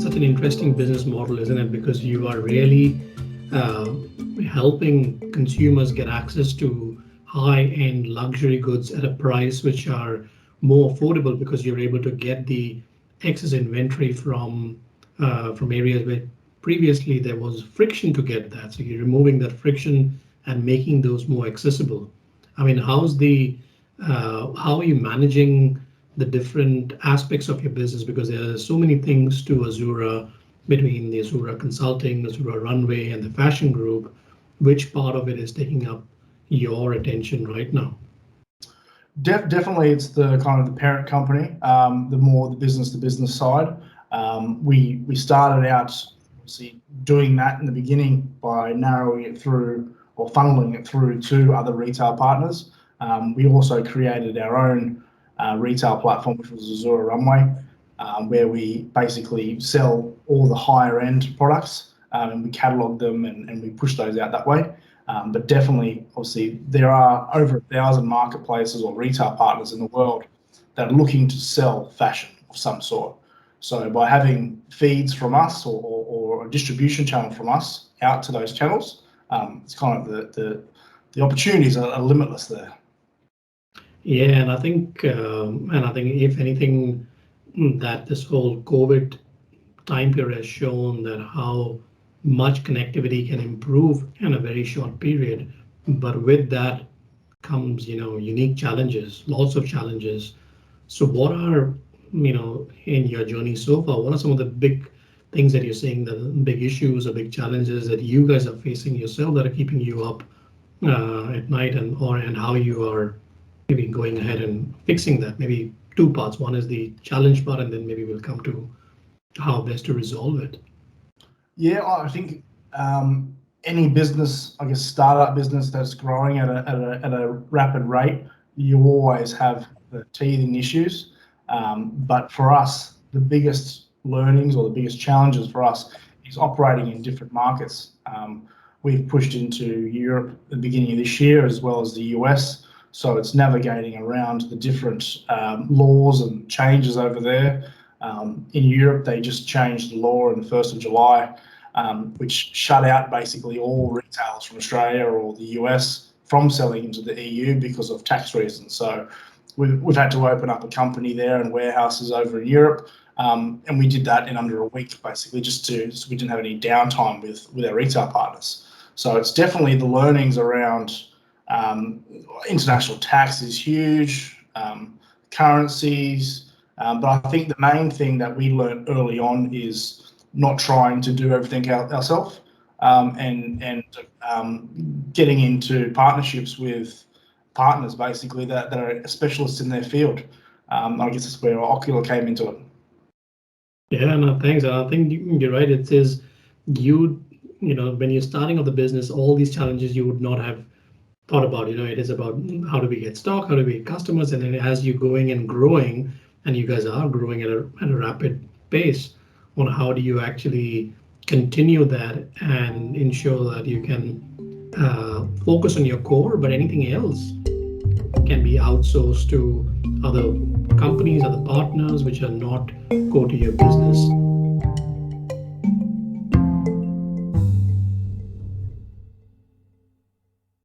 such an interesting business model, isn't it? Because you are really uh, helping consumers get access to high-end luxury goods at a price which are more affordable because you're able to get the excess inventory from areas where previously there was friction to get that. So you're removing that friction and making those more accessible. I mean, how are you managing the different aspects of your business? Because there are so many things to Azura, between the Azura Consulting, Azura Runway, and the fashion group. Which part of it is taking up your attention right now? Definitely, it's the kind of the parent company, the more the business to business side. We started out obviously doing that in the beginning by narrowing it through or funneling it through to other retail partners. We also created our own retail platform, which was Azura Runway, where we basically sell all the higher end products, and we catalog them and we push those out that way. But definitely, obviously, there are over 1,000 marketplaces or retail partners in the world that are looking to sell fashion of some sort. So by having feeds from us or a distribution channel from us out to those channels, it's kind of the opportunities are limitless there. Yeah, and I think if anything, that this whole COVID time period has shown that how much connectivity can improve in a very short period. But with that comes, unique challenges, lots of challenges. So what are, in your journey so far, what are some of the big things that you're seeing, the big issues or big challenges that you guys are facing yourself that are keeping you up at night, and how you are maybe going ahead and fixing that? Maybe two parts. One is the challenge part, and then maybe we'll come to how best to resolve it. Yeah, I think any business, I guess, startup business that's growing at a rapid rate, you always have the teething issues. But for us, the biggest learnings or the biggest challenges for us is operating in different markets. We've pushed into Europe at the beginning of this year, as well as the US. So it's navigating around the different laws and changes over there. In Europe, they just changed the law on the 1st of July, which shut out basically all retailers from Australia or the US from selling into the EU because of tax reasons. So we've had to open up a company there and warehouses over in Europe. And we did that in under a week, basically, so we didn't have any downtime with our retail partners. So it's definitely the learnings around international tax is huge, currencies. But I think the main thing that we learned early on is not trying to do everything ourselves, and getting into partnerships with partners basically that are specialists in their field. I guess that's where Ocular came into it. Yeah, no, thanks. I think you're right. It says when you're starting off the business, all these challenges you would not have thought about. It is about how do we get stock, how do we get customers, and then as you're going and growing, and you guys are growing at a rapid pace, on how do you actually continue that and ensure that you can focus on your core, but anything else can be outsourced to other companies, other partners, which are not core to your business.